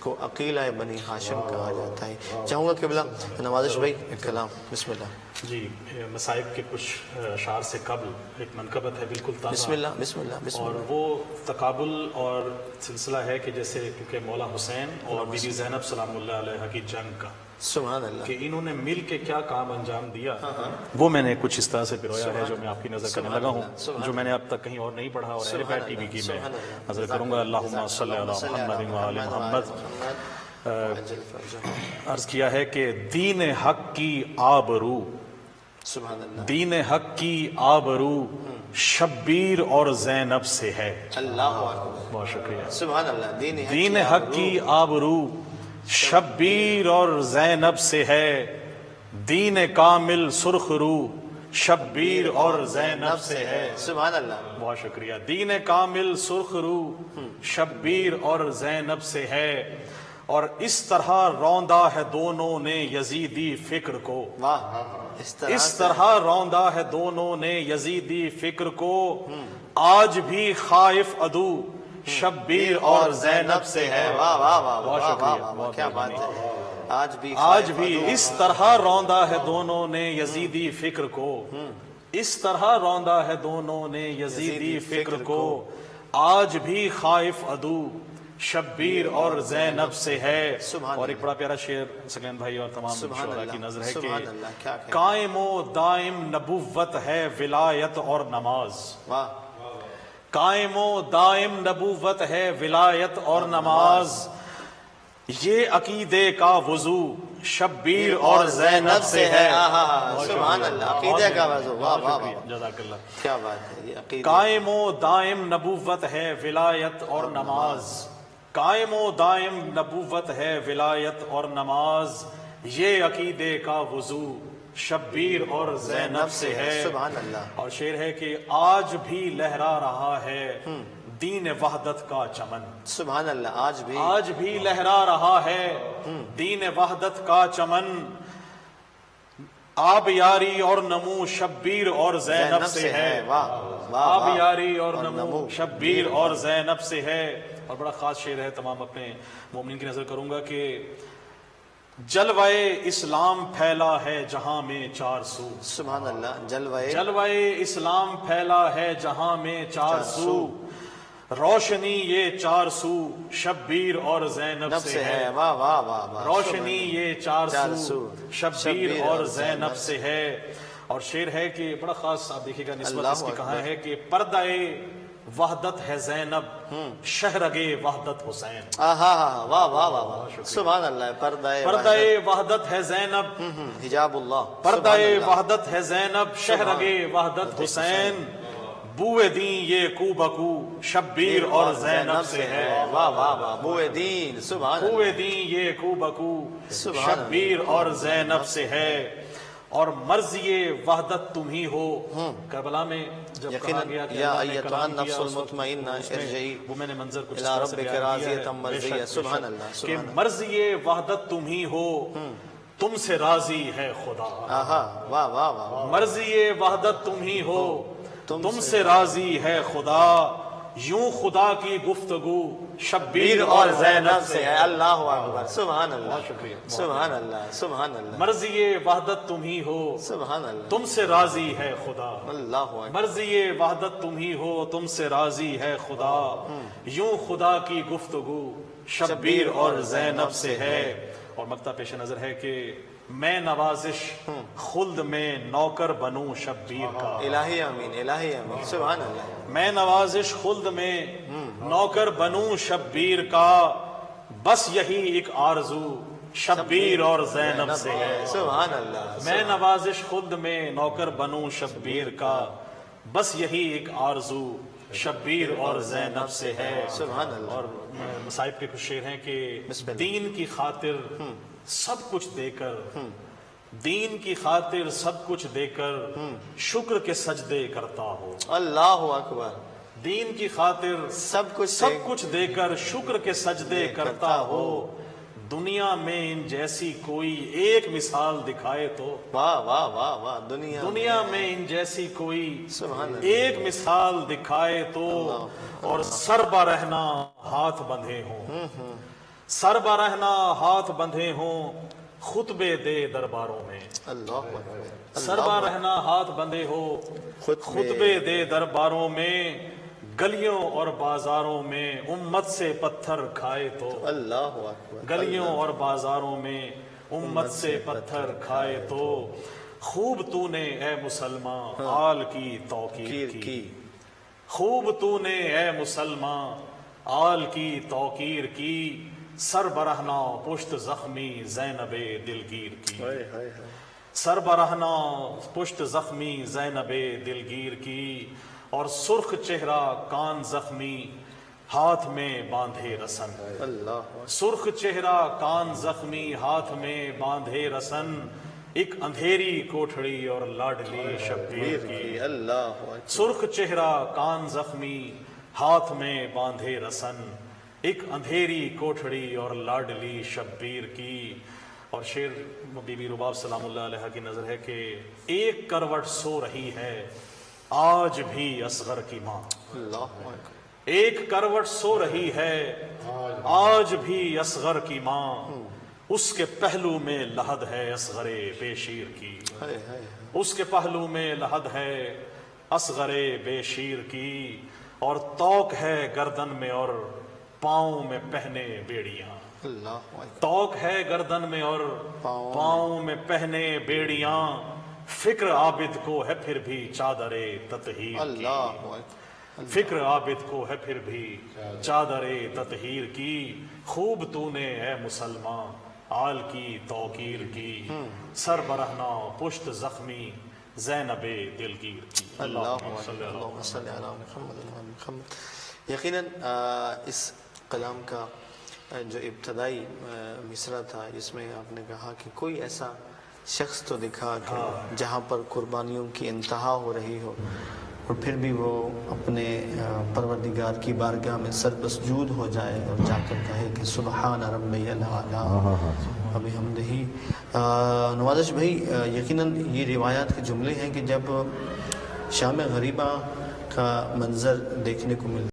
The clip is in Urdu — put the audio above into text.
کو عقیلہ بنی ہاشم کہا جاتا ہے۔ چاہوں گا قبلہ نوازش بھائی ایک کلام، بسم اللہ۔ جی، مصائب کے کچھ اشعار سے قبل ایک منقبت ہے بالکل تازہ، بسم اللہ بسم اللہ بسم اور اللہ۔ وہ تقابل اور سلسلہ ہے کہ جیسے کیونکہ مولا حسین اور بی بی زینب سلام اللہ علیہ کی جنگ کا، سبحان اللہ۔ کہ انہوں نے مل کے کیا کام انجام دیا، وہ میں نے کچھ اس طرح سے پرویا ہے جو میں آپ کی نظر کرنے لگا ہوں، جو میں نے اب تک کہیں اور نہیں پڑھا، اور اہل بیت ٹی وی کی میں نظر کروں گا۔ اللہم صلی علی محمد و آل محمد۔ عرض کیا ہے کہ دین حق کی آبرو، سبحان اللہ، دین حق کی آبرو شبیر اور زینب سے ہے۔ اللہ اکبر، بہت شکریہ۔ سبحان اللہ۔ دین حق کی آبرو شبیر اور زینب سے ہے، دین کامل سرخ رو شبیر اور زینب سے ہے۔ سبحان اللہ۔ بہت شکریہ۔ دین کامل سرخ رو شبیر اور زینب سے ہے، اور اس طرح روندا ہے دونوں نے یزیدی فکر کو، واہ، اس طرح روندا ہے دونوں نے یزیدی فکر کو، آج بھی خائف عدو شبیر اور زینب سے ہے۔ واہ واہ واہ بہت واہ شکریہ، واہ، بہت کیا مہربانی۔ بات ہے۔ آج بھی اس طرح روندا ہے دونوں نے یزیدی فکر کو، اس طرح روندا ہے دونوں نے یزیدی فکر کو، آج بھی خائف عدو شبیر اور زینب سے ہے۔ اور ایک بڑا پیارا شعر سکین بھائی اور تمام شعراء کی نظر ہے کہ قائم و دائم نبوت ہے ولایت اور نماز، قائم و دائم نبوت ہے ولایت اور نماز، یہ عقیدے کا وضو شبیر اور زینب سے ہے۔ سبحان اللہ، عقیدے کا وضو، واہ واہ واہ، جزاک اللہ۔ کیا بات ہے یہ عقیدہ۔ قائم و دائم نبوت ہے ولایت اور نماز، قائم و دائم نبوت ہے ولایت اور نماز، یہ عقیدے کا وضو شبیر اور زینب سے ہے۔ سبحان اللہ۔ اور شعر ہے کہ آج بھی لہرا رہا ہے دین وحدت کا چمن، سبحان اللہ، آج بھی لہرا رہا ہے دین وحدت کا چمن، آب یاری اور نمو شبیر اور زینب سے ہے، آب یاری اور نمو شبیر اور زینب سے ہے۔ اور بڑا خاص شعر ہے، تمام اپنے مومنین کی نظر کروں گا کہ جلوہ اسلام پھیلا ہے جہاں میں چار سو، سبحان اللہ، جلوہ اسلام پھیلا ہے جہاں میں چار سو، روشنی یہ چار سو شبیر اور زینب سے ہے، واہ واہ واہ، روشنی یہ چار سو شبیر اور زینب سے ہے۔ اور شعر ہے کہ بڑا خاص، آپ دیکھیے گا نسبت اس کی کہاں ہے کہ پردہ وحدت ہے زینب شہرگے وحدت حسین، واہ واہ واہ، سبحان اللہ۔ پردہ وحدت ہے زینب حجاب اللہ، پردہ وحدت ہے زینب شہرگے وحدت حسین، بوئے دین یہ کو بکو شبیر اور زینب سے ہے، واہ واہ واہ، بوئے دین، سبحان اللہ، بوئے دین یہ کو بکو شبیر اور زینب سے ہے، اور مرضی وحدت تم ہی ہو۔ کربلا میں جب کہا گیا کہ یا اللہ نے ایتھا کلام کیا، النفس المطمئنہ ارجعی وہ میں نے منظر کچھ الی ربک راضیۃ مرضیہ، سبحان اللہ، کہ مرضی وحدت تم ہی ہو، تم سے راضی ہے خدا، واہ واہ واہ، مرضی وحدت تم ہی ہو، تم سے راضی ہے خدا، یوں خدا کی گفتگو شبیر اور زینب سے ہے۔ اللہ اکبر، سبحان اللہ، بہت شکریہ، سبحان اللہ، سبحان اللہ، مرضی وحدت تم ہی ہو، سبحان اللہ، تم سے راضی ہے خدا، اللہ اکبر، مرضی وحدت تم ہی ہو، تم سے راضی ہے خدا، یوں خدا کی گفتگو شبیر اور زینب سے ہے۔ اور مقطع پیش نظر ہے کہ میں نوازش خلد میں نوکر بنوں شبیر کا، الہی امین، الہی امین، سبحان اللہ، میں نوازش خلد میں نوکر بنوں شبیر کا، بس یہی ایک آرزو شبیر اور زینب سے ہے، سبحان اللہ، میں نوازش خلد میں نوکر بنوں شبیر کا، بس یہی ایک آرزو شبیر اور زینب سے ہے۔ سبحان اللہ۔ اور مصائب کے کچھ شعر ہیں کہ دین کی خاطر سب کچھ دے کر، دین کی خاطر سب کچھ دے کر شکر کے سجدے کرتا ہو، اللہ اکبر، دین کی خاطر سب کچھ دے کر شکر کے سجدے کرتا ہو، دنیا میں ان جیسی کوئی ایک مثال دکھائے تو، واہ واہ واہ واہ، دنیا میں ان جیسی کوئی ایک مثال دکھائے تو، اور سر بہ رہنا ہاتھ بندھے ہوں، سر برہنا ہاتھ بندھے ہوں خطبے دے درباروں میں، اللہ اکبر، سر برہنا ہاتھ بندھے ہو خطبے دے درباروں میں، گلیوں اور بازاروں میں امت سے پتھر کھائے تو، اللہ اکبر، گلیوں اور بازاروں میں امت سے پتھر کھائے تو، خوب تو نے اے مسلمان آل کی توقیر کی، خوب تو نے اے مسلمان آل کی توقیر کی، سر برہنا پشت زخمی زینب دلگیر کی، سر برہنا پشت زخمی زینب دلگیر کی، اور سرخ چہرہ کان زخمی ہاتھ میں باندھے رسن، اللہ سرخ چہرہ کان زخمی ہاتھ میں باندھے رسن، ایک اندھیری کوٹھڑی اور لاڈلی شبیر کی، اللہ اکبر، سرخ چہرہ کان زخمی ہاتھ میں باندھے رسن، ایک اندھیری کوٹھڑی اور لاڈلی شبیر کی۔ اور شعر بی بی رباب سلام اللہ علیہ کی نظر ہے کہ ایک کروٹ سو رہی ہے آج بھی اصغر کی ماں، اللہ اکبر، ایک کروٹ سو رہی ہے آج بھی اصغر کی ماں، اس کے پہلو میں لحد ہے اصغر بے شیر کی، ہائے ہائے، اس کے پہلو میں لحد ہے اصغر بے شیر کی، اور توق ہے گردن میں اور پاؤں میں پہنے بیڑیاں، اللہ اکبر، توق ہے گردن میں اور پاؤں میں پہنے بیڑیاں، فکر عابد کو ہے پھر بھی چادر تطہیر کی، اللہ اکبر، فکر عابد کو ہے پھر بھی چادر تطہیر کی، خوب تو نے اے مسلمان آل کی توقیر کی، سر برہنا پشت زخمی زینب دلگیر کی۔ اللہم صلی علی محمد۔ یقیناً اس کلام کا جو ابتدائی مصرع تھا جس میں آپ نے کہا کہ کوئی ایسا شخص تو دکھا کہ جہاں پر قربانیوں کی انتہا ہو رہی ہو اور پھر بھی وہ اپنے پروردگار کی بارگاہ میں سر مسجود ہو جائے اور جا کر کہے کہ سبحان ربی الاعلیٰ وبحمدہ۔ نوازش بھائی، یقیناً یہ روایات کے جملے ہیں کہ جب شام غریبہ کا منظر دیکھنے کو ملتا